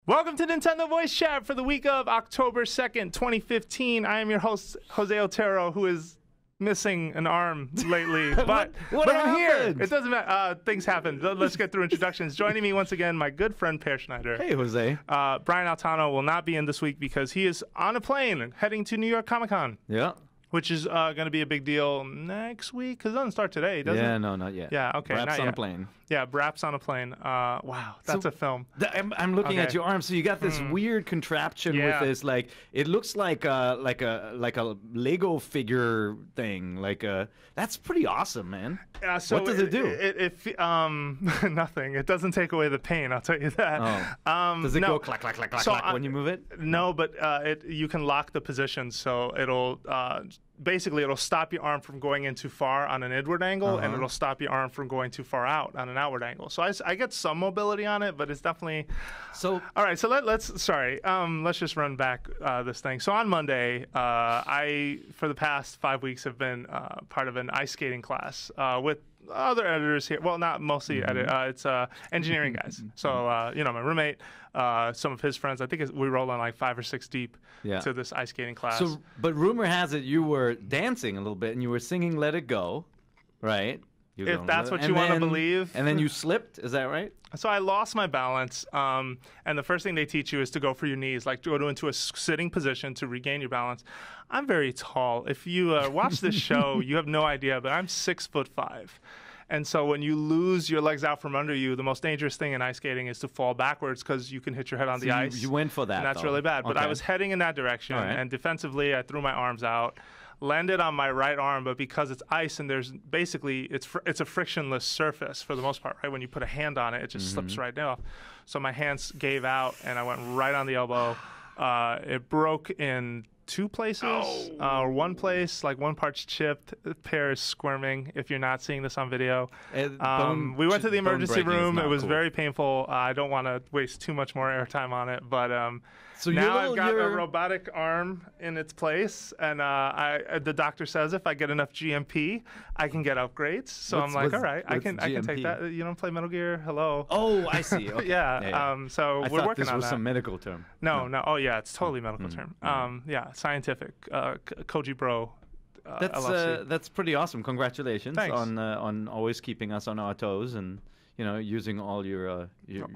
Welcome to Nintendo Voice Chat for the week of October 2nd, 2015. I am your host, Jose Otero, who is missing an arm lately. But I'm here. It doesn't matter. Things happen. Let's get through introductions. Joining me once again, my good friend, Per Schneider. Hey, Jose. Brian Altano will not be in this week because he is on a plane heading to New York Comic Con. Yeah. Which is going to be a big deal next week, because it doesn't start today, does it? Yeah, no, not yet. Yeah, okay, Raps not on yet. a plane. Yeah, Raps on a plane. Wow, that's a film. I'm looking Okay. at your arm. So you got this weird contraption with this, like, it looks like a Lego figure thing. That's pretty awesome, man. So what does it do? Nothing. It doesn't take away the pain, I'll tell you that. Oh. Does it go clack, clack, clack, clack, clack when you move it? No, but you can lock the position, so it'll basically it'll stop your arm from going in too far on an inward angle, and it'll stop your arm from going too far out on an outward angle. So I get some mobility on it, but it's definitely all right. So let's just run back this thing. So on Monday, I for the past 5 weeks have been part of an ice skating class with other editors here. Well, not mostly it's engineering guys. So my roommate, some of his friends. I think we roll on like 5 or 6 deep to this ice skating class. So, but rumor has it you were dancing a little bit and you were singing "Let It Go," right? If that's what you want to believe. And then you slipped. Is that right? So I lost my balance, and the first thing they teach you is to go for your knees, like go into a sitting position to regain your balance. I'm very tall. If you watch this show, you have no idea, but I'm 6'5". And so when you lose your legs out from under you, the most dangerous thing in ice skating is to fall backwards because you can hit your head on the ice. You went for that, and that's though. really bad. But Okay. I was heading in that direction, and defensively, I threw my arms out, landed on my right arm, but because it's ice and there's basically it's a frictionless surface for the most part, right? When you put a hand on it, it just slips right off. So my hands gave out, and I went right on the elbow. It broke in 2 places, or one place, like one part's chipped. The pair is squirming. If you're not seeing this on video, we went to the emergency room. It was very painful. I don't want to waste too much more airtime on it, but so now I've got a robotic arm in its place, and the doctor says if I get enough GMP, I can get upgrades. So I'm like, all right, I can take that. You don't play Metal Gear? Hello. Oh, I see. Okay. Yeah. So we're working on that. I thought this was some medical term. No. Oh, yeah, it's totally medical term. Yeah, scientific. Koji Bro. That's pretty awesome. Congratulations. Thanks. on always keeping us on our toes and using all your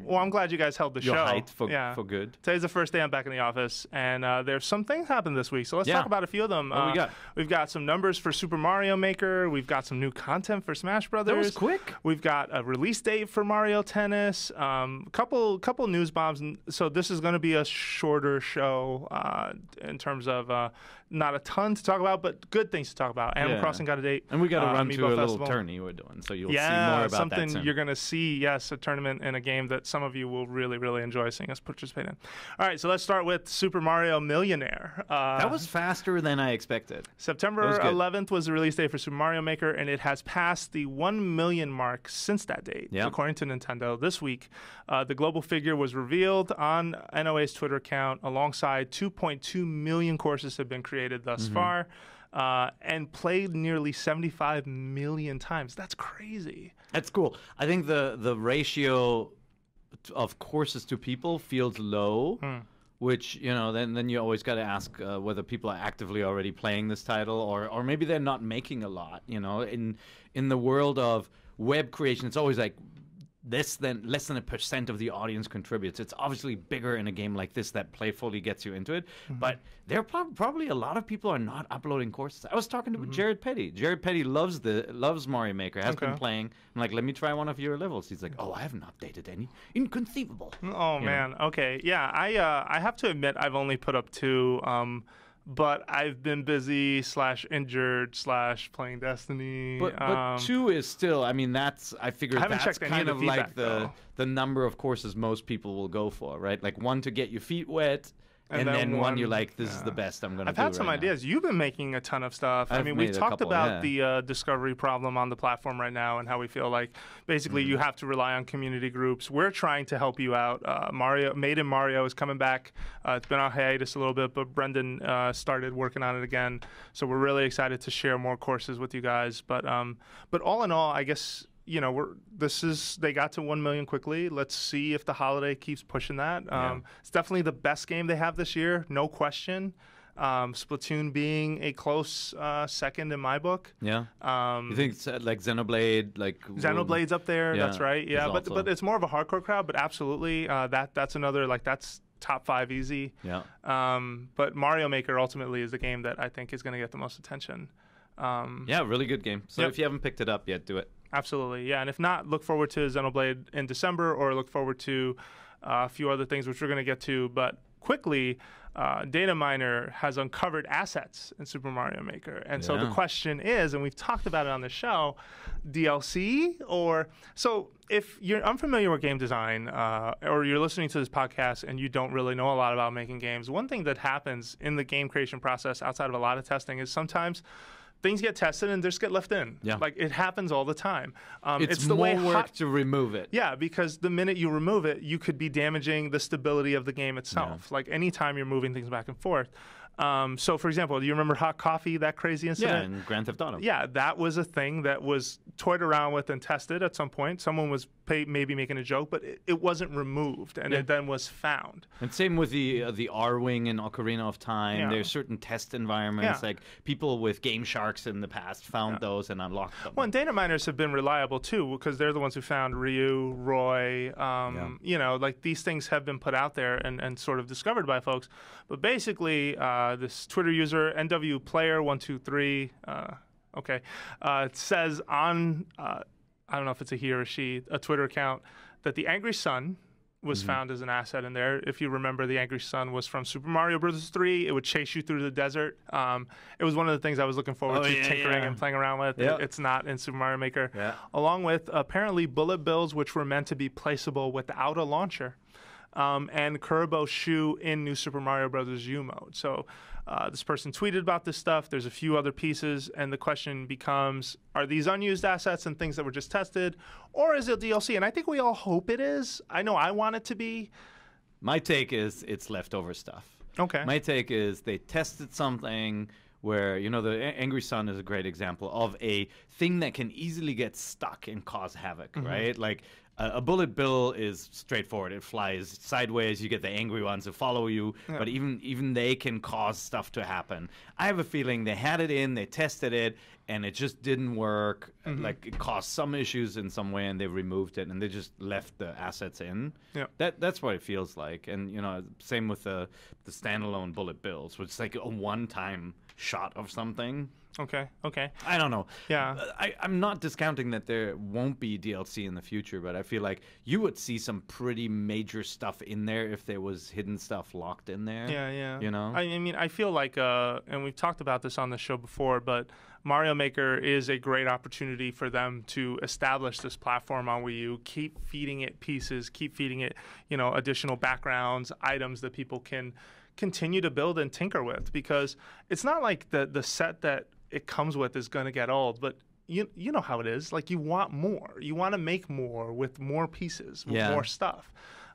well, I'm glad you guys held the your show. height for good. Today's the first day I'm back in the office, and there's some things happened this week. So let's talk about a few of them. What we got? We've got some numbers for Super Mario Maker. We've got some new content for Smash Brothers. That was quick. We've got a release date for Mario Tennis. Couple news bombs. So this is going to be a shorter show in terms of not a ton to talk about, but good things to talk about. Animal Crossing got a date. And we got to run to a little Festival. tourney we're doing, so you'll see more about something that soon. You're going to see, yes, a tournament in a game that some of you will really, really enjoy seeing us participate in. All right, so let's start with Super Mario Millionaire. That was faster than I expected. September 11th was the release date for Super Mario Maker, and it has passed the 1 million mark since that date, according to Nintendo. This week, the global figure was revealed on NOA's Twitter account, alongside 2.2 million courses have been created thus far. And played nearly 75 million times. That's crazy. That's cool. I think the ratio of courses to people feels low, which then you always got to ask whether people are actively already playing this title, or maybe they're not making a lot. In the world of web creation, it's always like less than 1% of the audience contributes. It's obviously bigger in a game like this that playfully gets you into it. But there are probably a lot of people are not uploading courses. I was talking to Jared Petty. Jared Petty loves Mario Maker, has been playing. I'm like, let me try one of your levels. He's like, oh, I haven't updated any. Inconceivable. Oh, man. Okay. Yeah, I have to admit I've only put up 2. But I've been busy / injured / playing Destiny. But 2 is still, I figured that's kind of like the number of courses most people will go for, right? Like 1 to get your feet wet, and then one you're like, this is the best I'm going to do. I've had some ideas. You've been making a ton of stuff. We've talked about the discovery problem on the platform right now, and how we feel like basically you have to rely on community groups. We're trying to help you out. Made in Mario is coming back. It's been on hiatus a little bit, but Brendan started working on it again. So we're really excited to share more courses with you guys. But all in all, I guess you know, they got to 1 million quickly. Let's see if the holiday keeps pushing that. It's definitely the best game they have this year, no question. Splatoon being a close second in my book. Yeah. You think it's like Xenoblade, like Xenoblade's up there. Yeah, that's right. Yeah, but it's more of a hardcore crowd. But absolutely, that's another that's top 5 easy. Yeah. But Mario Maker ultimately is the game that I think is going to get the most attention. Yeah, really good game. So if you haven't picked it up yet, do it. Absolutely, yeah. And if not, look forward to Xenoblade in December, or look forward to a few other things which we're going to get to. But quickly, Data Miner has uncovered assets in Super Mario Maker. And so the question is, and we've talked about it on the show, DLC or... So if you're unfamiliar with game design or you're listening to this podcast and you don't really know a lot about making games, one thing that happens in the game creation process outside of a lot of testing is sometimes things get tested and just get left in. Yeah. Like, it happens all the time. It's the more work to remove it. Yeah, because the minute you remove it, you could be damaging the stability of the game itself. Like, anytime you're moving things back and forth. So, for example, do you remember Hot Coffee, that crazy incident? Yeah, in Grand Theft Auto. Yeah, that was a thing that was toyed around with and tested at some point. Someone was maybe making a joke, but it wasn't removed, and it then was found. And same with the R-Wing in Ocarina of Time. Yeah. There's certain test environments, like people with Game Sharks in the past found those and unlocked them. Well, and data miners have been reliable, too, because they're the ones who found Ryu, Roy. You know, like, these things have been put out there and sort of discovered by folks. But basically, this Twitter user, NWPlayer123, says on, I don't know if it's a he or a she, a Twitter account, that the Angry Sun was found as an asset in there. If you remember, the Angry Sun was from Super Mario Bros. 3. It would chase you through the desert. It was one of the things I was looking forward to tinkering and playing around with. Yep. It's not in Super Mario Maker. Yeah. Along with, apparently, bullet bills, which were meant to be placeable without a launcher. And Kuribo's shoe in New Super Mario Bros. U mode. So this person tweeted about this stuff. There's a few other pieces, and the question becomes, are these unused assets and things that were just tested, or is it DLC? And I think we all hope it is. I know I want it to be. My take is it's leftover stuff. Okay. My take is they tested something where, you know, the Angry Sun is a great example of a thing that can easily get stuck and cause havoc, right? Like, a bullet bill is straightforward. It flies sideways. You get the angry ones who follow you, but even they can cause stuff to happen. I have a feeling they had it in, they tested it, and it just didn't work. Like, it caused some issues in some way, and they removed it, and they just left the assets in. Yeah. That's what it feels like. And, you know, same with the standalone bullet bills, which is like a one-time shot of something. Okay. I don't know. Yeah. I'm not discounting that there won't be DLC in the future, but I feel like you would see some pretty major stuff in there if there was hidden stuff locked in there. Yeah. You know? I mean, I feel like, and we've talked about this on the show before, but Mario Maker is a great opportunity for them to establish this platform on Wii U, keep feeding it pieces, keep feeding it, you know, additional backgrounds, items that people can continue to build and tinker with, because it's not like the set that it comes with is going to get old, but you know how it is. Like, you want more. You want to make more with more pieces, with more stuff.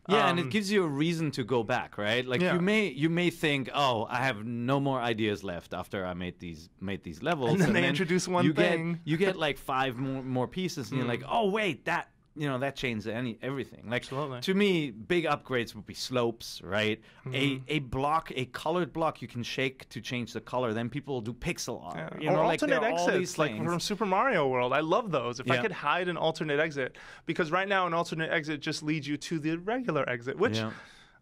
Yeah, and it gives you a reason to go back, right? Like, you may think, oh, I have no more ideas left after I made these levels, and then they introduce one thing. You get like 5 more pieces, and you're like, oh wait, that changed everything. Like, absolutely. To me, big upgrades would be slopes, right? A colored block you can shake to change the color. Then people will do pixel art. Yeah. You know, or like, alternate exits, like from Super Mario World. I love those. If I could hide an alternate exit, because right now an alternate exit just leads you to the regular exit, which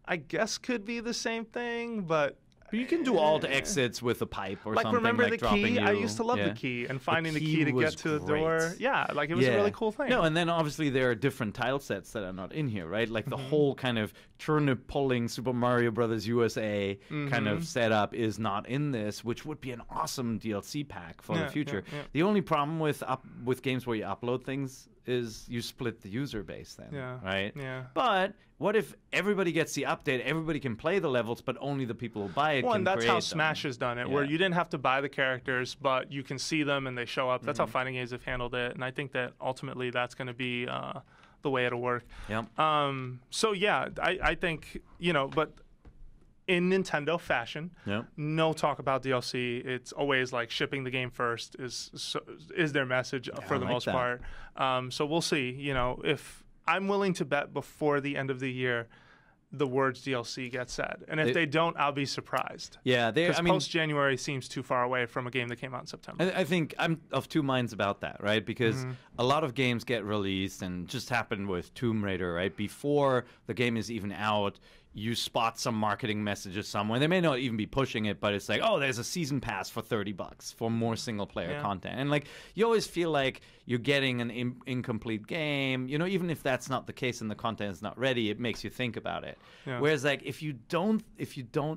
I guess could be the same thing, but you can do alt exits with a pipe or something. Remember like the key? You. I used to love the key and finding the key to get to the door. Yeah, like, it was a really cool thing. No, and then obviously there are different tile sets that are not in here, right? Like the whole kind of turnip pulling Super Mario Brothers USA kind of setup is not in this, which would be an awesome DLC pack for the future. The only problem with games where you upload things is you split the user base then, right? Yeah. But what if everybody gets the update, everybody can play the levels, but only the people who buy it can and that's how them. Smash has done it, where you didn't have to buy the characters, but you can see them and they show up. That's how fighting games have handled it, and I think that ultimately that's going to be the way it'll work. Yep. So, yeah, I think, you know, but in Nintendo fashion. Yep. No talk about DLC. It's always like shipping the game first is their message for the most part. So we'll see. You know, if I'm willing to bet before the end of the year, the words DLC get said, and if they don't, I'll be surprised. Yeah, because post-January seems too far away from a game that came out in September. I think I'm of two minds about that, right? Because a lot of games get released, and just happened with Tomb Raider, right? Before the game is even out, you spot some marketing messages somewhere. They may not even be pushing it, but it's like, oh, there's a season pass for $30 for more single-player content. And, like, you always feel like you're getting an incomplete game. You know, even if that's not the case and the content is not ready, it makes you think about it. Yeah. Whereas, like, if you don't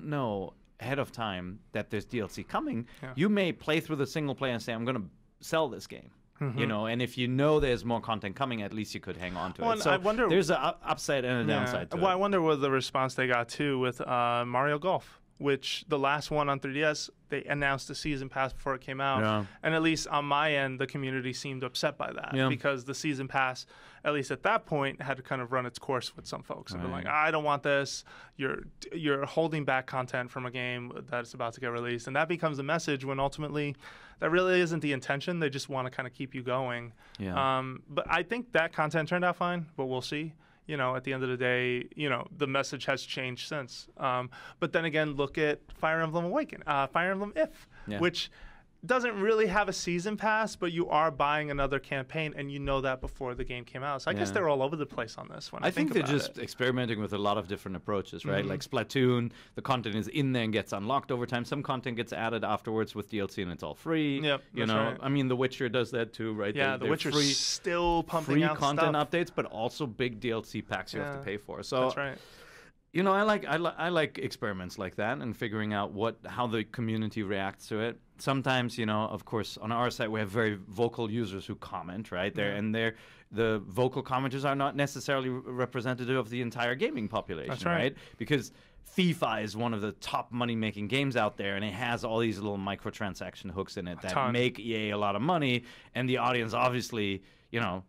know ahead of time that there's DLC coming, you may play through the single-player and say, I'm going to sell this game. You know, and if you know there's more content coming, at least you could hang on to it. So I wonder, there's an upside and a downside to it. Well, I wonder what the response they got too with Mario Golf, which the last one on 3DS, they announced the season pass before it came out. And at least on my end, the community seemed upset by that because the season pass, at least at that point, had to kind of run its course with some folks. And they're like, I don't want this. You're holding back content from a game that's about to get released. And that becomes a message when ultimately that really isn't the intention. They just want to kind of keep you going. But I think that content turned out fine, but we'll see. You know, at the end of the day, you know, the message has changed since. But then again, look at Fire Emblem Fire Emblem If, which doesn't really have a season pass, but you are buying another campaign, and you know that before the game came out. So I guess they're all over the place on this one. I think they're just experimenting with a lot of different approaches, right? Like Splatoon, the content is in there and gets unlocked over time. Some content gets added afterwards with DLC, and it's all free. You know, right. I mean, The Witcher does that too, right? Yeah, The Witcher's still pumping out free content stuff. Updates, but also big DLC packs you have to pay for. So that's right. You know, I like experiments like that and figuring out how the community reacts to it. Sometimes, you know, of course, on our site we have very vocal users who comment, right? The vocal commenters are not necessarily representative of the entire gaming population, That's right? Because FIFA is one of the top money-making games out there, and it has all these little microtransaction hooks in it that make EA a lot of money, and the audience obviously, you know,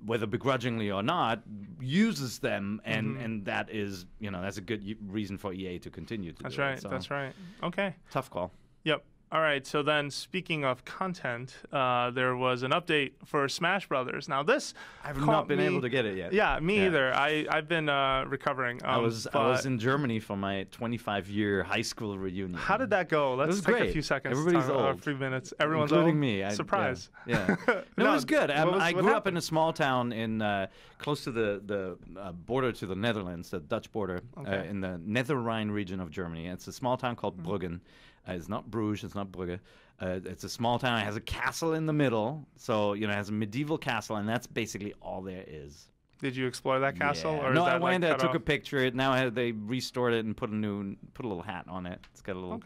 whether begrudgingly or not, uses them, and that is, you know, that's a good reason for EA to continue to do it. So, that's right. Okay. Tough call. Yep. All right, so then speaking of content, there was an update for Smash Brothers. Now this I've not been able to get it yet. Yeah, me either. I've been recovering. I was in Germany for my 25-year high school reunion. How did that go? Let's take a few seconds. Everybody's old. 3 minutes. Everyone's including old. Me. Surprise. Yeah. No, it was good. I grew up in a small town in close to the border to the Netherlands, the Dutch border, in the Nether Rhine region of Germany. It's a small town called Bruggen. It's not Bruges, it's not Brugge. It's a small town. It has a castle in the middle. So, you know, it has a medieval castle, and that's basically all there is. Did you explore that castle? Yeah. Or no, is that I went there, took off? a picture. Now they restored it and put a little hat on it. It's got a little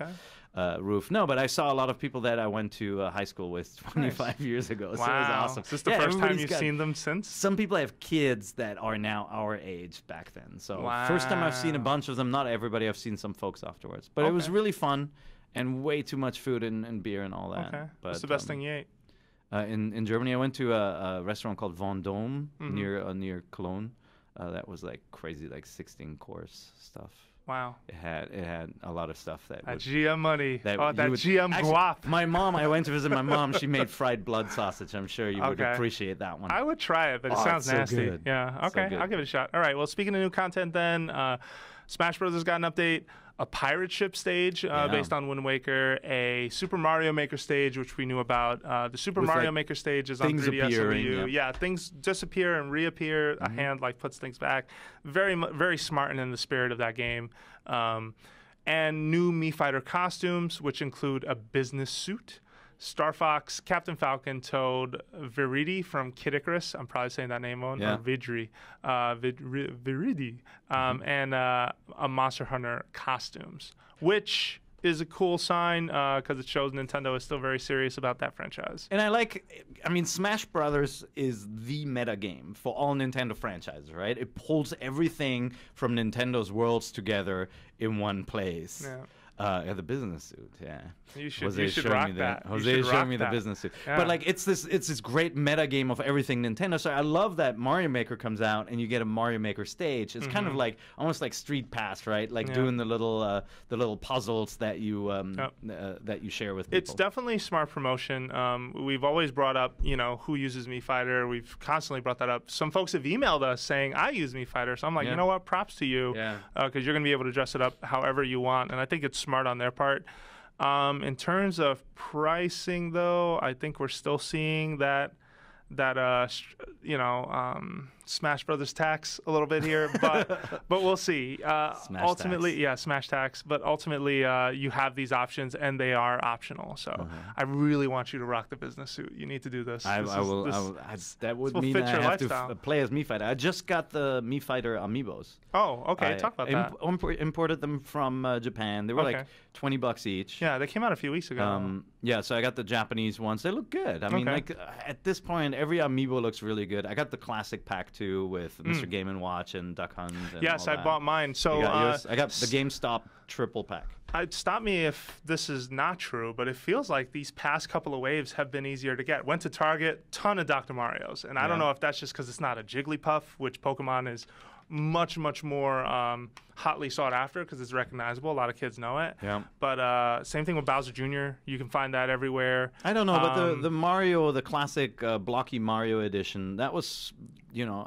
roof. No, but I saw a lot of people that I went to high school with 25 years ago. So it was awesome. Is this the first time you've seen them since? Some people have kids that are now our age back then. So first time I've seen a bunch of them. Not everybody. I've seen some folks afterwards. But it was really fun. And way too much food and beer and all that. Okay. But, what's the best thing you ate? In Germany, I went to a restaurant called Vendôme near Cologne. That was like crazy, like 16-course stuff. Wow. It had a lot of stuff that GM money. That GM guap. My mom, I went to visit my mom. She made fried blood sausage. I'm sure you would appreciate that one. I would try it, but it sounds nasty. So good. Yeah. Okay. I'll give it a shot. All right. Well, speaking of new content, then Smash Brothers got an update. A pirate ship stage based on Wind Waker, a Super Mario Maker stage, which we knew about. The Super Mario Maker stage is on 3DS and Wii U. Yeah, things disappear and reappear. A hand puts things back. Very smart and in the spirit of that game. And new Mii Fighter costumes, which include a business suit. Star Fox, Captain Falcon, Toad, Viridi from Kid Icarus. I'm probably saying that name wrong. Or Vidri. Viridi. And a Monster Hunter costumes, which is a cool sign because it shows Nintendo is still very serious about that franchise. And I mean, Smash Brothers is the meta game for all Nintendo franchises, right? It pulls everything from Nintendo's worlds together in one place. Yeah. Yeah, the business suit. Yeah, You should showed rock me that. Jose showed me the business suit. Yeah. But like, it's this great meta game of everything Nintendo. So I love that Mario Maker comes out and you get a Mario Maker stage. It's kind of like almost like Street Pass, right? Like doing the little puzzles that you that you share with people. It's definitely smart promotion. We've always brought up, who uses Mii Fighter. We've constantly brought that up. Some folks have emailed us saying I use Mii Fighter, so I'm like, you know what? Props to you, because you're going to be able to dress it up however you want, and I think it's smart on their part. In terms of pricing, though, I think we're still seeing that Smash Brothers tax a little bit here, but we'll see. Ultimately, tax. Smash tax. But ultimately, you have these options, and they are optional. So I really want you to rock the business suit. You need to do this. I will. That would mean I have to play as Mii Fighter. I just got the Mii Fighter amiibos. Oh, okay. Talk about that. Imported them from Japan. They were like $20 each. Yeah, they came out a few weeks ago. Yeah, so I got the Japanese ones. They look good. I mean, like at this point, every amiibo looks really good. I got the classic pack too with Mr. Game & Watch and Duck Hunt. And yes, all I that. bought mine. So I got the GameStop triple pack. Stop me if this is not true, but it feels like these past couple of waves have been easier to get. Went to Target, ton of Dr. Marios, and I don't know if that's just because it's not a Jigglypuff, which Pokemon is much more hotly sought after because it's recognizable. A lot of kids know it. Yeah. But same thing with Bowser Jr. You can find that everywhere. I don't know, but the Mario, the classic blocky Mario edition, that was,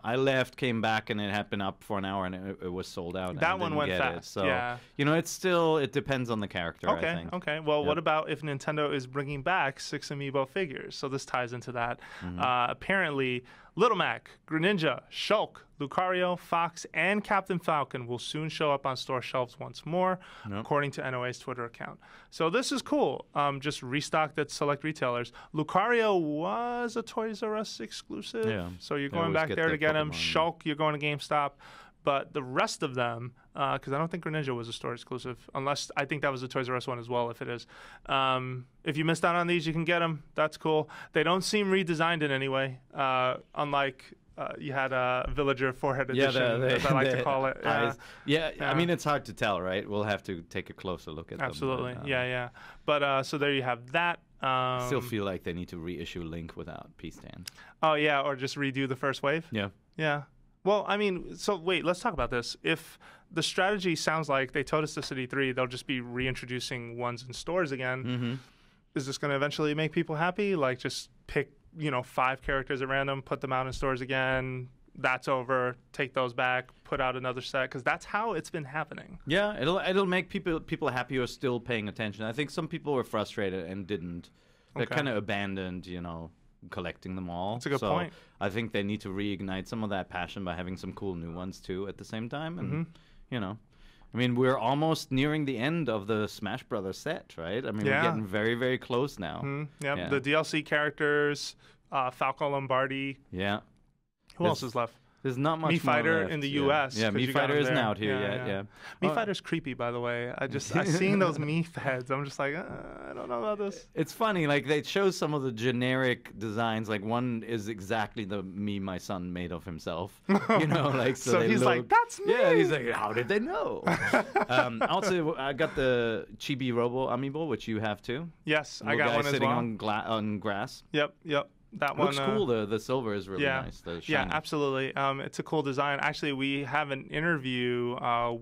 I left, came back, and it had been up for an hour, and it was sold out. That one went fast. So, it depends on the character, I think. Okay. Well, what about if Nintendo is bringing back 6 amiibo figures? So this ties into that. Apparently, Little Mac, Greninja, Shulk, Lucario, Fox, and Captain Falcon will soon show up on store shelves once more, according to NOA's Twitter account. So this is cool. Just restocked at select retailers. Lucario was a Toys R Us exclusive, so you're going back there to get him. Shulk, you're going to GameStop. But the rest of them, because I don't think Greninja was a store exclusive, unless I think that was a Toys R Us one as well, if it is. If you missed out on these, you can get them. That's cool. They don't seem redesigned in any way, unlike you had a Villager Forehead Edition, as I like to call it. I mean, it's hard to tell, right? We'll have to take a closer look at them. Absolutely, yeah. But so there you have that. Still feel like they need to reissue Link without P-Stand. Oh, yeah, or just redo the first wave? Yeah. Well, I mean, so wait, let's talk about this. If the strategy sounds like they told us this at E3, they'll just be reintroducing ones in stores again. Is this going to eventually make people happy? Like, just pick, 5 characters at random, put them out in stores again. That's over. Take those back. Put out another set, because that's how it's been happening. Yeah, it'll make people happy who are still paying attention. I think some people were frustrated and didn't. They kind of abandoned, collecting them all. That's a good point. I think they need to reignite some of that passion by having some cool new ones too at the same time. And I mean, we're almost nearing the end of the Smash Brothers set, right? I mean, we're getting very, very close now. Yeah, the DLC characters, Falco Lombardi. Yeah. Who else is left? There's not much Mii Fighter in the U.S. Yeah, Mii Fighter isn't out here yet. Mii Fighter's creepy, by the way. I seeing those Mii heads, I'm just like, I don't know about this. It's funny, like they show some of the generic designs. Like one is exactly the Mii my son made of himself. Like so he's like, that's me. Yeah, he's like, how did they know? Also, I got the Chibi Robo amiibo, which you have too. Yes, I got one as well. Sitting on grass. Yep. That looks cool. The silver is really nice. Yeah, absolutely. It's a cool design. Actually, we have an interview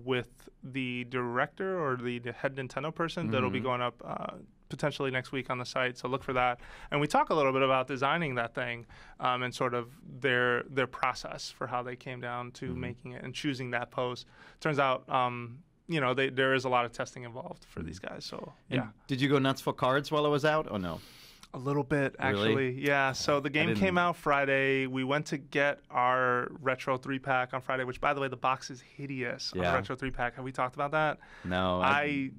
with the director or the head Nintendo person that'll be going up potentially next week on the site. So look for that. And we talk a little bit about designing that thing and sort of their process for how they came down to making it and choosing that pose. Turns out, there is a lot of testing involved for these guys. So yeah. And did you go nuts for cards while I was out, or no? A little bit, actually. Really? Yeah, so the game came out Friday. We went to get our Retro 3-pack on Friday, which, by the way, the box is hideous on the Retro 3-pack. Have we talked about that? No. I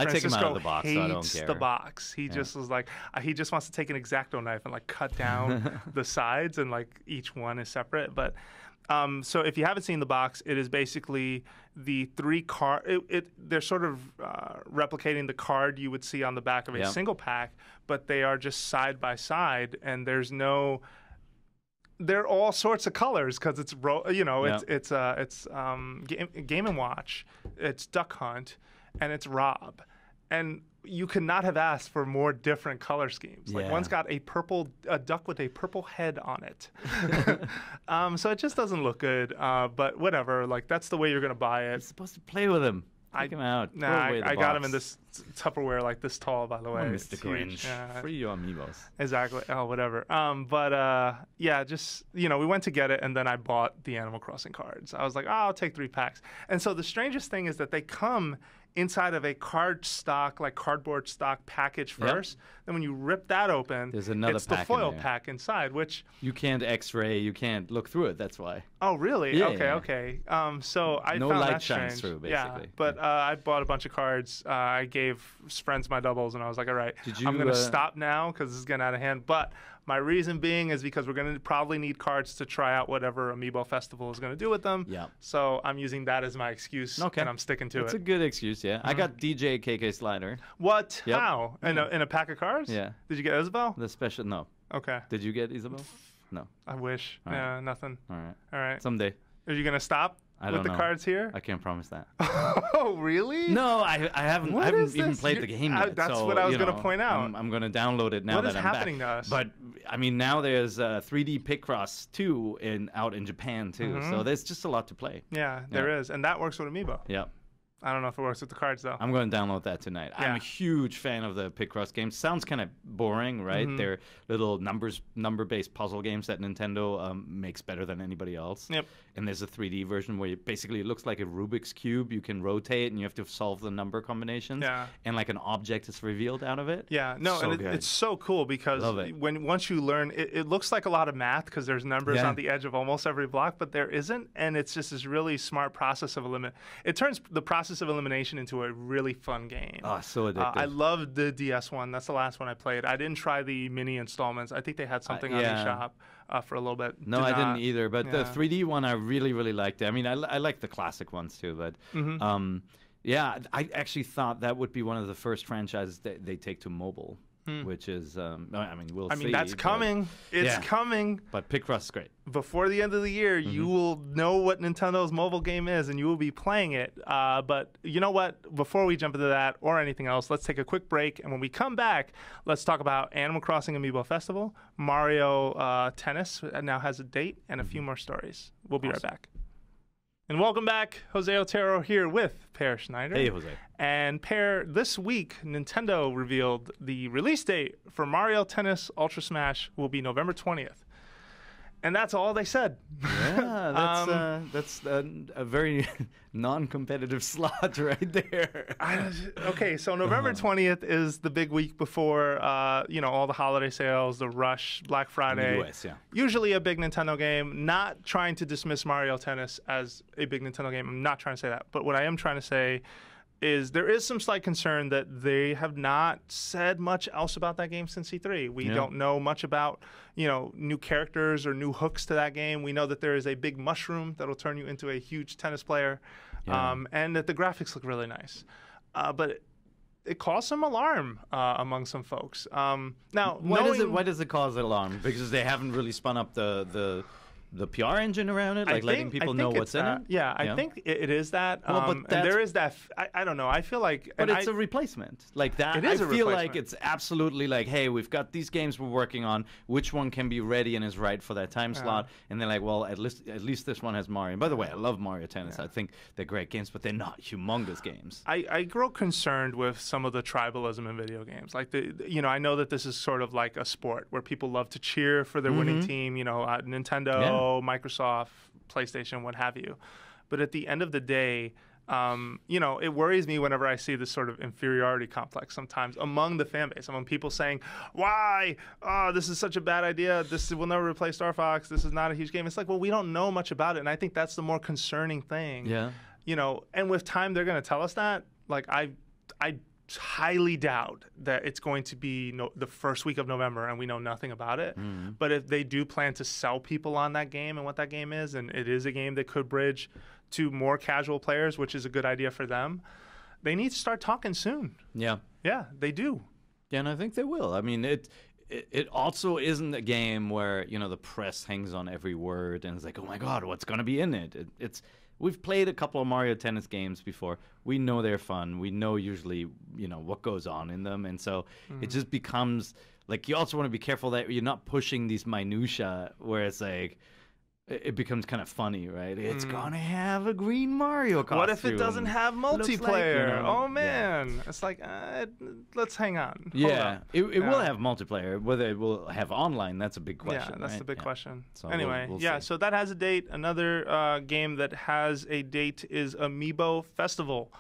take him out of the box, so I don't care. The box. He just was like, he just wants to take an X-Acto knife and, like, cut down the sides, and, like, each one is separate. But so if you haven't seen the box, it is basically the 3 card. They're sort of replicating the card you would see on the back of a single pack, but they are just side by side, and there's no. They're all sorts of colors because it's Game and Watch, it's Duck Hunt, and it's Rob. And you could not have asked for more different color schemes. Like one's got a duck with a purple head on it. So it just doesn't look good. But whatever, like that's the way you're gonna buy it. You're supposed to play with him. Take him out. Nah, I got him in this Tupperware like this tall, by the way. Mr. Grinch. Free your amiibos. Exactly. Oh, whatever. Yeah, just, we went to get it, and then I bought the Animal Crossing cards. I was like, I'll take 3 packs. And so the strangest thing is that they come inside of a cardboard stock package first. Then when you rip that open, there's another it's the foil pack inside, which you can't X-ray, you can't look through it. That's why. Oh, really? Yeah, okay. So I no found light that shines strange. through, basically. Yeah, but I bought a bunch of cards. I gave friends my doubles, and I was like, all right, I'm going to stop now because this is getting out of hand. But my reason being is because we're going to probably need cards to try out whatever Amiibo Festival is going to do with them. Yeah. So I'm using that as my excuse, and I'm sticking to it. It's a good excuse, yeah. I got DJ KK Slider. What? Yep. How? In a pack of cards? Yeah. Did you get Isabel? The special, no. Okay. Did you get Isabel? No. I wish. All right. Yeah, nothing. All right. All right. Someday. Are you going to stop with the cards here? I can't promise that. Oh, really? No, I haven't even played the game yet. That's what I was going to point out. I'm going to download it now that I'm back. What is happening to us? But, I mean, now there's 3D Picross 2 out in Japan, too. So there's just a lot to play. Yeah, there is. And that works with Amiibo. Yeah. I don't know if it works with the cards, though. I'm going to download that tonight. Yeah. I'm a huge fan of the Picross games. Sounds kind of boring, right? They're little number-based puzzle games that Nintendo makes better than anybody else. Yep. And there's a 3D version where basically it looks like a Rubik's Cube. You can rotate, and you have to solve the number combinations. Yeah. And like an object is revealed out of it. Yeah. No, so and it's so cool because once you learn, it looks like a lot of math because there's numbers on the edge of almost every block, but there isn't. And it's just this really smart process of it turns the process of elimination into a really fun game. Oh, so addictive. I loved the DS one. That's the last one I played. I didn't try the mini installments. I think they had something on the shop for a little bit. No, I didn't either. But the 3D one, I really, really liked it. I mean, I like the classic ones too. But yeah, I actually thought that would be one of the first franchises that they take to mobile. Which is, I mean, we'll see. I mean, that's coming. It's coming. But Picross is great. Before the end of the year, you will know what Nintendo's mobile game is, and you will be playing it. But you know what? Before we jump into that or anything else, let's take a quick break. And when we come back, let's talk about Animal Crossing Amiibo Festival, Mario Tennis now has a date, and a few more stories. We'll be right back. And welcome back. Jose Otero here with Per Schneider. Hey, Jose. And Per, this week, Nintendo revealed the release date for Mario Tennis Ultra Smash will be November 20th. And that's all they said. Yeah, that's a very non-competitive slot right there. Okay, so November 20th is the big week before, all the holiday sales, the rush, Black Friday. In the US, yeah. Usually a big Nintendo game. Not trying to dismiss Mario Tennis as a big Nintendo game. I'm not trying to say that. But what I am trying to say is there is some slight concern that they have not said much else about that game since E3. We don't know much about, new characters or new hooks to that game. We know that there is a big mushroom that will turn you into a huge tennis player, and that the graphics look really nice. But it caused some alarm among some folks. Now, why does it cause alarm? Because they haven't really spun up the PR engine around it, like letting people know what's in it? Yeah, I think it is that. And there is that. I don't know. I feel like. But it's a replacement. Like that. It is I feel like it's absolutely like, hey, we've got these games we're working on. Which one can be ready and is right for that time slot? And they're like, well, at least this one has Mario. And by the way, I love Mario Tennis. I think they're great games, but they're not humongous games. I grow concerned with some of the tribalism in video games. Like I know that this is sort of like a sport where people love to cheer for their winning team. Nintendo. Microsoft, PlayStation, what have you. But at the end of the day, it worries me whenever I see this sort of inferiority complex sometimes among the fan base, among people saying, why? Oh, this is such a bad idea. This will never replace Star Fox. This is not a huge game. It's like, well, we don't know much about it. And I think that's the more concerning thing. Yeah. And with time, they're going to tell us that. Like, I highly doubt that it's going to be the first week of November and we know nothing about it. But if they do plan to sell people on that game and what that game is, and it is a game that could bridge to more casual players, which is a good idea for them, they need to start talking soon. Yeah, they do. Yeah, and I think they will. I mean, it also isn't a game where the press hangs on every word and it's like, oh my God, what's going to be in it? It's we've played a couple of Mario Tennis games before. We know they're fun. We know usually, what goes on in them. And so it just becomes like you also want to be careful that you're not pushing these minutia where it's like it becomes kind of funny, right? It's gonna have a green Mario costume. What if it doesn't have multiplayer? Like, oh man, it's like let's hang on. Yeah, it will have multiplayer. Whether it will have online, that's a big question. Yeah, that's right? the big question. So anyway, we'll yeah, see. so that has a date. Another game that has a date is Amiibo Festival,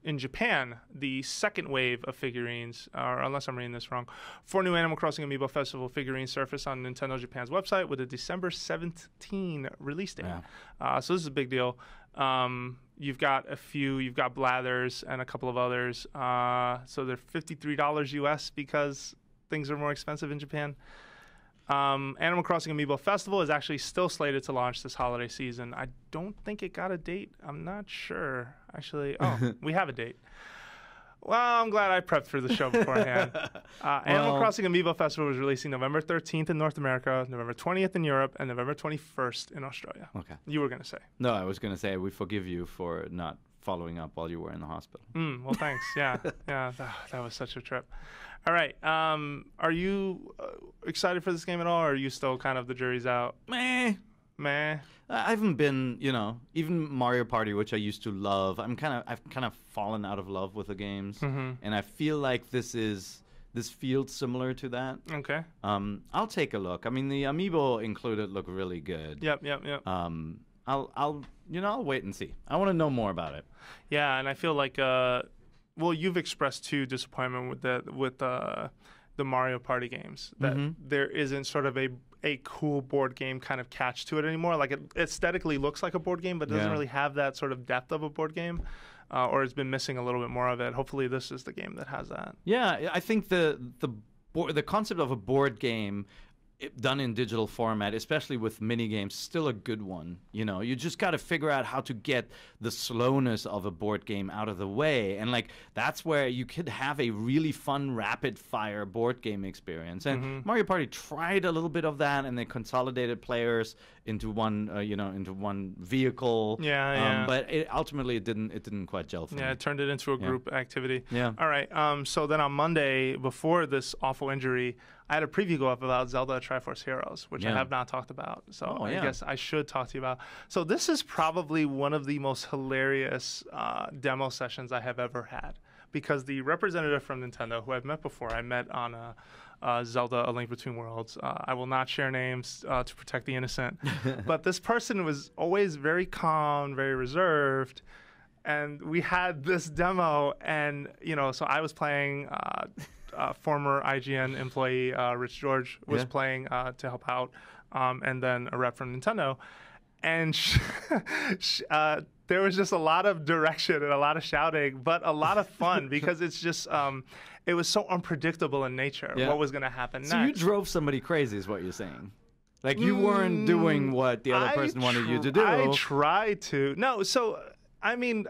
in Japan, the second wave of figurines, or unless I'm reading this wrong, 4 new Animal Crossing Amiibo Festival figurines surface on Nintendo Japan's website with a December 17 release date. Yeah. So this is a big deal. You've got Blathers and a couple of others. So they're $53 US because things are more expensive in Japan. Animal Crossing Amiibo Festival is actually still slated to launch this holiday season. I don't think it got a date. I'm not sure. Actually, we have a date. Well, I'm glad I prepped for the show beforehand. Animal Crossing Amiibo Festival is releasing November 13th in North America, November 20th in Europe, and November 21st in Australia. Okay. You were going to say. No, I was going to say we forgive you for not following up while you were in the hospital. Well, thanks. Yeah. That was such a trip. All right. Are you excited for this game at all, or are you still kind of the jury's out? Meh. I haven't been, even Mario Party, which I used to love. I've kind of fallen out of love with the games, and I feel like this feels similar to that. Okay. I'll take a look. I mean, the amiibo included look really good. Yep. I'll wait and see. I want to know more about it. Yeah, and I feel like you've expressed too disappointment with the Mario Party games, that there isn't sort of a cool board game kind of catch to it anymore. Like it aesthetically looks like a board game, but doesn't really have that sort of depth of a board game, or has been missing a little bit more of it. Hopefully, this is the game that has that. Yeah, I think the concept of a board game done in digital format, especially with mini games, still a good one. You just got to figure out how to get the slowness of a board game out of the way, and that's where you could have a really fun rapid fire board game experience. And Mario Party tried a little bit of that, and they consolidated players into one vehicle. But ultimately it didn't quite gel for me. Yeah, it turned it into a group activity. Yeah. All right. So then on Monday, before this awful injury, I had a preview go up about Zelda Triforce Heroes, which I have not talked about. So I guess I should talk to you about. So this is probably one of the most hilarious demo sessions I have ever had, because the representative from Nintendo, who I've met before, I met on Zelda: A Link Between Worlds. I will not share names to protect the innocent, but this person was always very calm, very reserved. And we had this demo, and so I was playing. Former IGN employee Rich George was playing to help out, and then a rep from Nintendo, and there was just a lot of direction and a lot of shouting, but a lot of fun because it's just it was so unpredictable in nature what was going to happen next. So you drove somebody crazy, is what you're saying? Like you weren't doing what the other person wanted you to do. I tried to. No, so I mean,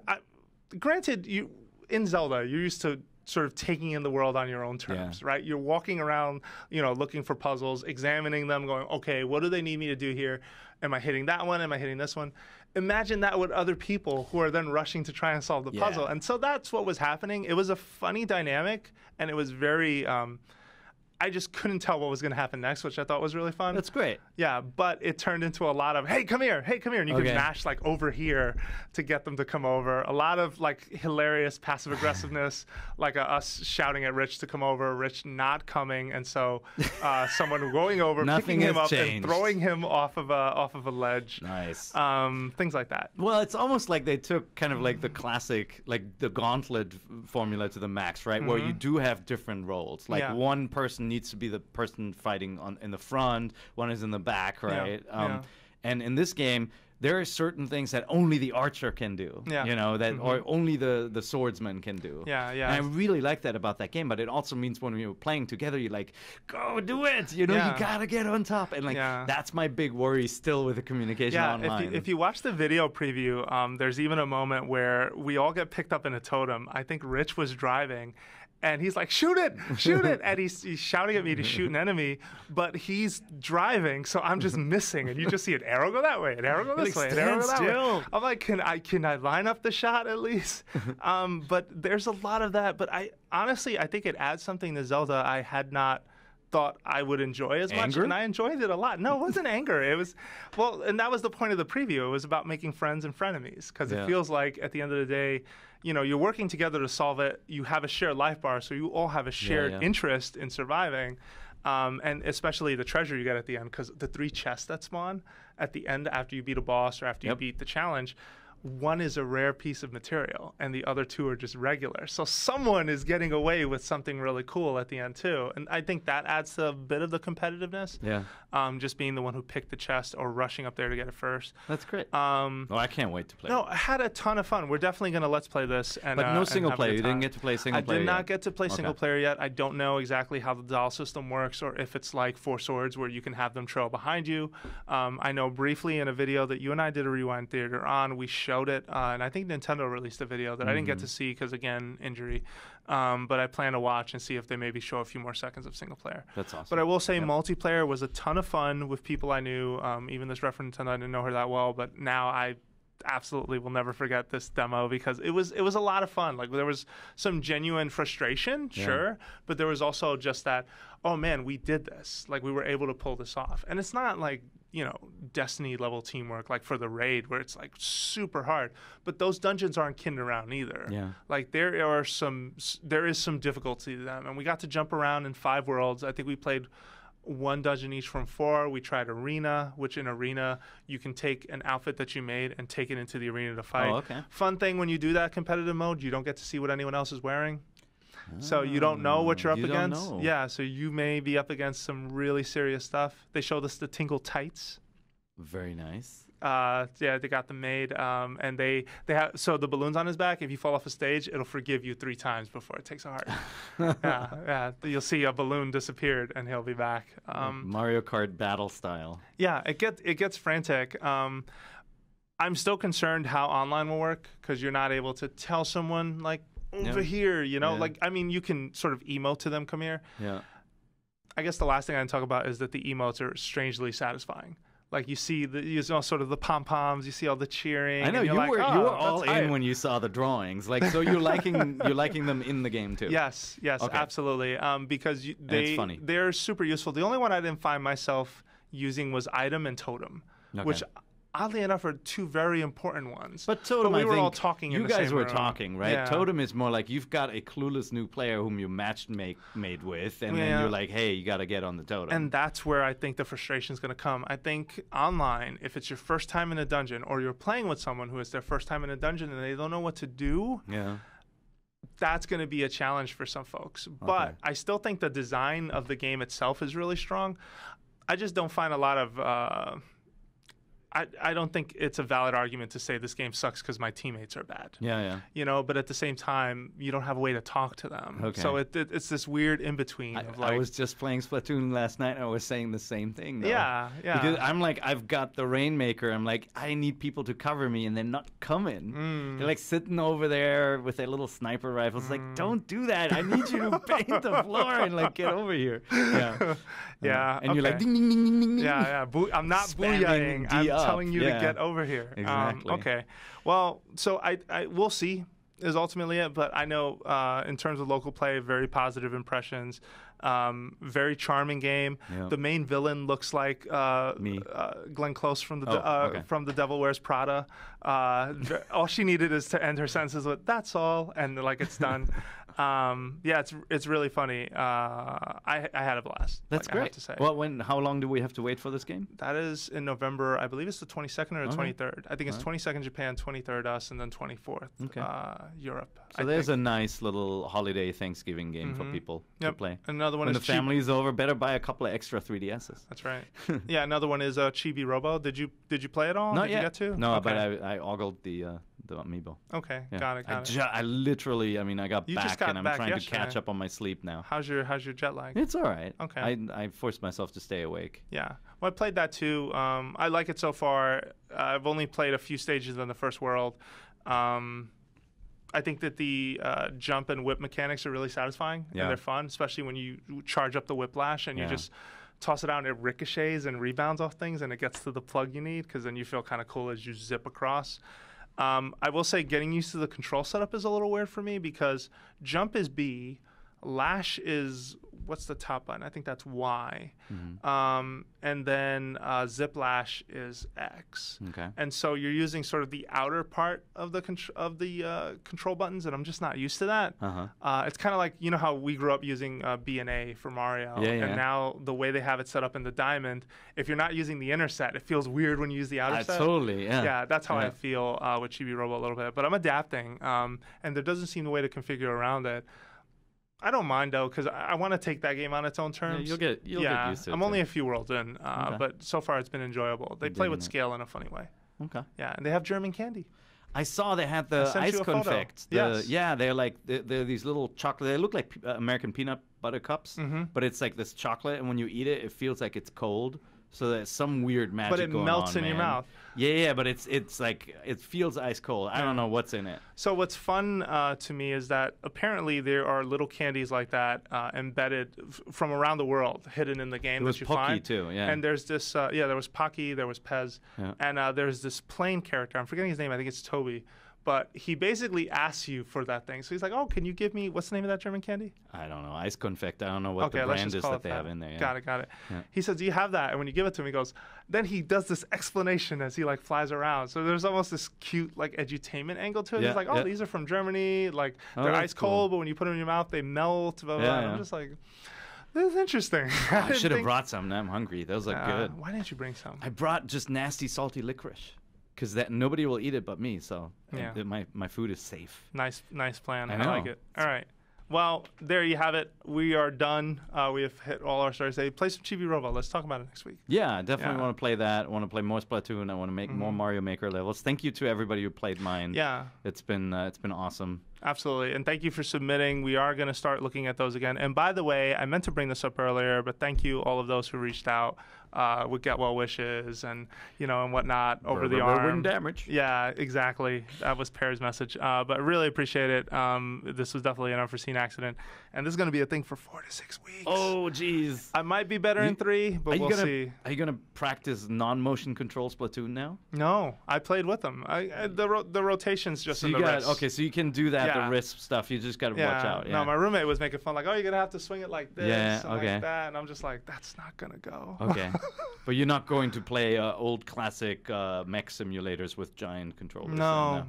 granted, in Zelda, you're used to sort of taking in the world on your own terms, right? You're walking around, looking for puzzles, examining them, going, okay, what do they need me to do here? Am I hitting that one? Am I hitting this one? Imagine that with other people who are then rushing to try and solve the puzzle. And so that's what was happening. It was a funny dynamic, and it was very... I just couldn't tell what was going to happen next, which I thought was really fun. That's great. Yeah, but it turned into a lot of, hey, come here, and you could mash over here to get them to come over. A lot of hilarious passive aggressiveness, us shouting at Rich to come over, Rich not coming, and so someone going over, picking him up, and throwing him off of a ledge. Nice. Things like that. Well, it's almost like they took kind of the classic, the gauntlet formula to the max, right? Where you do have different roles. One person needs to be the person fighting in the front, one is in the back, right? And in this game, there are certain things that only the archer can do, or only the swordsman can do. And I really like that about that game, but it also means when you're playing together, you're like, go do it, you gotta get on top. And that's my big worry still with the communication online. If you watch the video preview, there's even a moment where we all get picked up in a totem. I think Rich was driving, and he's like, shoot it, and he's shouting at me to shoot an enemy, but he's driving, so I'm just missing, and you just see an arrow go that way, an arrow go this way, an arrow go that way. I'm like, can I line up the shot at least? But there's a lot of that. But I think it adds something to Zelda I had not thought I would enjoy as much, and I enjoyed it a lot. No, it wasn't anger. It was, well, and that was the point of the preview. It was about making friends and frenemies, because it feels like at the end of the day, you know, you're working together to solve it. You have a shared life bar, so you all have a shared interest in surviving, and especially the treasure you get at the end, because the 3 chests that spawn at the end after you beat a boss or after you beat the challenge, one is a rare piece of material and the other 2 are just regular. So someone is getting away with something really cool at the end too. And I think that adds to a bit of the competitiveness. Yeah. Just being the one who picked the chest or rushing up there to get it first. That's great. Oh, I can't wait to play it. I had a ton of fun. We're definitely going to let's play this. And, but no single player. You didn't get to play single player I did not get to play single player yet. I don't know exactly how the doll system works, or if it's like 4 Swords where you can have them trail behind you. I know briefly in a video that you and I did a Rewind Theater on, we showed it, and I think Nintendo released a video that I didn't get to see because, again, injury. But I plan to watch and see if they maybe show a few more seconds of single player. That's awesome. But I will say multiplayer was a ton of fun with people I knew. Even this ref from Nintendo, I didn't know her that well, but now I absolutely will never forget this demo, because it was a lot of fun. Like, there was some genuine frustration, sure, but there was also just that, oh man, we did this. Like, we were able to pull this off. And it's not like, you know, Destiny level teamwork like for the raid where it's like super hard, but those dungeons aren't kidding around either. Yeah. Like, there is some difficulty to them, and we got to jump around in 5 worlds. I think we played 1 dungeon each from 4. We tried Arena, which in Arena, you can take an outfit that you made and take it into the arena to fight. Oh, okay. Fun thing when you do that competitive mode, you don't get to see what anyone else is wearing. So you don't know what you're up against. Yeah, so you may be up against some really serious stuff. They showed us the Tingle Tights. Very nice. Yeah, they got them made, and they have, so the balloon's on his back. If you fall off a stage, it'll forgive you 3 times before it takes a heart. Yeah, you'll see a balloon disappeared, and he'll be back. Mario Kart battle style. Yeah, it gets frantic. I'm still concerned how online will work, because you're not able to tell someone like over here, you know, like, I mean, you can sort of emote to them, come here. Yeah. I guess the last thing I can talk about is that the emotes are strangely satisfying. Like, you see sort of the pom poms, you see all the cheering. I know you were all in when you saw the drawings. Like, so you're liking them in the game too. Yes, okay. Absolutely. Because they're super useful. The only one I didn't find myself using was Item and Totem, which oddly enough are 2 very important ones. But Totem, we were all talking. You guys were talking, right? Yeah. Totem is more like you've got a clueless new player whom you made with, and then you're like, hey, you got to get on the Totem. And that's where I think the frustration is going to come. I think online, if it's your first time in a dungeon, or you're playing with someone who is their first time in a dungeon and they don't know what to do, that's going to be a challenge for some folks. But I still think the design of the game itself is really strong. I just don't find a lot of I don't think it's a valid argument to say this game sucks because my teammates are bad. Yeah. You know, but at the same time, you don't have a way to talk to them. Okay. So it's this weird in-between. I was just playing Splatoon last night, and I was saying the same thing, though. Yeah. Because I'm like, I've got the Rainmaker. I'm like, I need people to cover me, and they're not coming. They're like sitting over there with their little sniper rifles. Like, don't do that. I need you to paint the floor and like get over here. Yeah. And you're like, ding, ding, ding, ding, ding. Yeah. I'm not booyahing. I'm telling you to get over here. Exactly. Okay. Well, so I we'll see is ultimately it, but I know in terms of local play, very positive impressions. Very charming game. Yep. The main villain looks like me, Glenn Close from the Devil Wears Prada. All she needed is to end her sentences with "That's all," and like it's done. It's really funny. I had a blast. That's great. I have to say. Well, how long do we have to wait for this game? That is in November. I believe it's the 22nd or the 23rd. I think it's 22nd Japan, 23rd us, and then 24th Europe. So there's a nice little holiday Thanksgiving game for people to play. Another one when is the family's over, better buy a couple of extra 3DSs. That's right. Yeah, another one is Chibi Robo. Did you play it all? Not yet. You get to? No, but I ogled the amiibo. Okay, got it. I literally, I got back and I'm trying to catch up on my sleep now. How's your jet lag? It's all right. Okay. I forced myself to stay awake. Yeah. Well, I played that too. I like it so far. I've only played a few stages in the first world. I think that the jump and whip mechanics are really satisfying, and they're fun, especially when you charge up the whiplash and you just toss it out and it ricochets and rebounds off things and it gets to the plug you need, because then you feel kind of cool as you zip across. I will say getting used to the control setup is a little weird for me, because jump is B, lash is, what's the top button? I think that's Y. And then zip lash is X. Okay. And so you're using sort of the outer part of the control buttons, and I'm just not used to that. It's kind of like, you know how we grew up using B and A for Mario, and now the way they have it set up in the Diamond, if you're not using the inner set, it feels weird when you use the outer set. Totally, yeah. Yeah, that's how I feel with Chibi Robo a little bit. But I'm adapting, and there doesn't seem a way to configure around it. I don't mind, though, because I want to take that game on its own terms. Yeah, you'll get used to it. I'm only a few worlds in, but so far it's been enjoyable. They play with scale in a funny way. Okay. Yeah, and they have German candy. I saw they had the Ice Confect. Yes. Yeah, they're like they're these little chocolate. They look like American peanut butter cups, but it's like this chocolate, and when you eat it, it feels like it's cold. So there's some weird magic going on. But it melts in your mouth. Yeah, but it's like it feels ice cold. I don't know what's in it. So what's fun to me is that apparently there are little candies like that embedded from around the world, hidden in the game that you find. There was Pocky too, yeah. And there's this, there was Pocky, there was Pez, and there's this plain character. I'm forgetting his name. I think it's Toby. But he basically asks you for that thing. So he's like, oh, can you give me, what's the name of that German candy? I don't know. Ice Confect. I don't know what the brand is that they have in there. Yeah. Got it. Yeah. He says, do you have that? And when you give it to him, he goes, then he does this explanation as he like flies around. So there's almost this cute like edutainment angle to it. He's like, oh, these are from Germany. Like they're ice cold, but when you put them in your mouth, they melt. Blah, blah, blah. And I'm just like, this is interesting. I should have brought some. Now I'm hungry. Those look good. Why didn't you bring some? I brought just nasty, salty licorice. Because that nobody will eat it but me, so my food is safe. Nice plan. I like it. All right. Well, there you have it. We are done. We have hit all our stars. Play some Chibi Robo. Let's talk about it next week. Yeah, I definitely want to play that. I want to play more Splatoon. I want to make more Mario Maker levels. Thank you to everybody who played mine. Yeah. It's been awesome. Absolutely. And thank you for submitting. We are going to start looking at those again. And by the way, I meant to bring this up earlier, but thank you all of those who reached out with get well wishes and and whatnot over the arm. Wind damage. Yeah, exactly. That was Pear's message. But I really appreciate it. This was definitely an unforeseen accident. And this is going to be a thing for 4 to 6 weeks. Oh, geez. I might be better in 3, but we'll see. Are you going to practice non-motion control Splatoon now? No, I played with them. The rotation's just in the wrist. Okay, so you can do that, the wrist stuff. You just got to watch out. No, my roommate was making fun, like, oh, you're going to have to swing it like this and like that. And I'm just like, that's not going to go. Okay. But you're not going to play old classic mech simulators with giant controllers? No.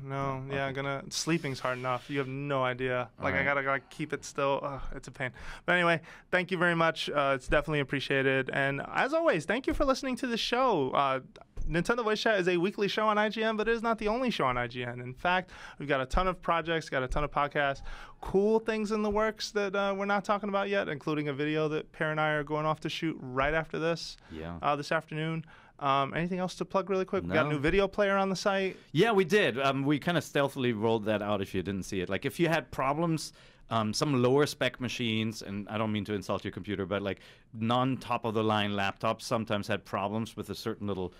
Yeah, sleeping's hard enough. You have no idea. Like, I got to keep it still. It's a pain. But anyway, thank you very much. It's definitely appreciated. And as always, thank you for listening to the show. Nintendo Voice Chat is a weekly show on IGN, but it is not the only show on IGN. In fact, we've got a ton of projects, got a ton of podcasts, cool things in the works that we're not talking about yet, including a video that Per and I are going off to shoot right after this this afternoon. Anything else to plug really quick? No. We got a new video player on the site. Yeah, we did. We kind of stealthily rolled that out if you didn't see it. Like, if you had problems, some lower spec machines, and I don't mean to insult your computer, but like non-top of the line laptops sometimes had problems with a certain little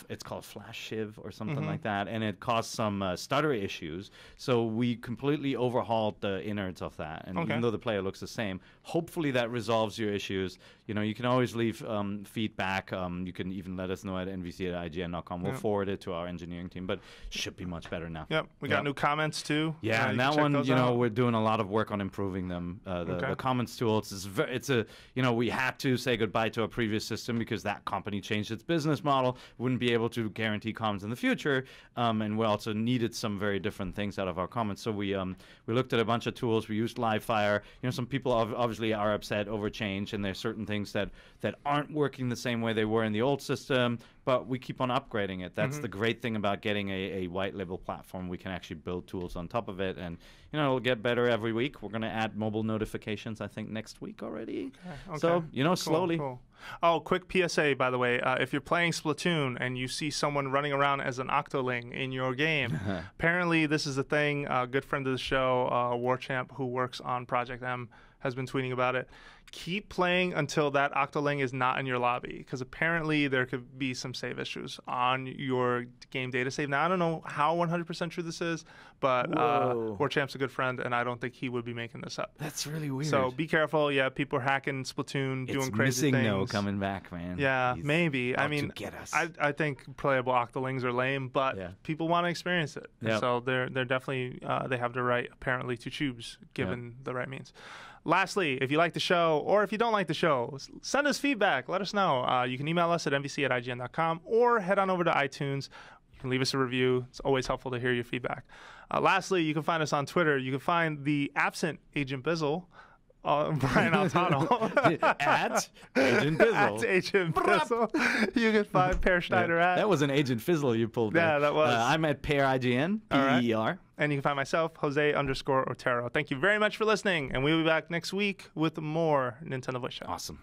it's called flash shiv or something like that, and it caused some stutter issues. So we completely overhauled the innards of that, and even though the player looks the same, hopefully that resolves your issues. You can always leave feedback. You can even let us know at nvc@ign.com. We'll forward it to our engineering team, but it should be much better now. Yep, we got new comments too. Yeah, and that one, we're doing a lot of work on improving them. The comments tools we had to say goodbye to our previous system because that company changed its business model. Wouldn't be able to guarantee comments in the future, and we also needed some very different things out of our comments. So we looked at a bunch of tools. We used Livefire. Some people obviously are upset over change, and there's certain things that aren't working the same way they were in the old system, but we keep on upgrading it. That's the great thing about getting a white label platform. We can actually build tools on top of it, and it'll get better every week. We're going to add mobile notifications, I think, next week already. Okay. So, slowly. Cool. Oh, quick PSA, by the way. If you're playing Splatoon and you see someone running around as an Octoling in your game, apparently this is a thing. A good friend of the show, Warchamp, who works on Project M, has been tweeting about it. Keep playing until that Octoling is not in your lobby, because apparently there could be some save issues on your game data save. Now, I don't know how 100% true this is, but Warchamp's a good friend, and I don't think he would be making this up. That's really weird. So be careful. Yeah, people are hacking Splatoon, doing crazy things. It's missing coming back, man. Yeah, He's maybe. I mean, get us. I think playable Octolings are lame, but people want to experience it. Yep. So they're definitely, they have the right, apparently, to choose, given the right means. Lastly, if you like the show or if you don't like the show, send us feedback. Let us know. You can email us at nvc@ign.com or head on over to iTunes. You can leave us a review. It's always helpful to hear your feedback. Lastly, you can find us on Twitter. You can find the absent Agent Bizzle, Brian Altano. At Agent Bizzle. At Agent Bizzle. You can find Per Schneider at. That was an Agent Fizzle you pulled there. Yeah, that was. I'm at Per IGN, P-E-R. And you can find myself, Jose_Otero. Thank you very much for listening, and we'll be back next week with more Nintendo Voice Chat. Awesome.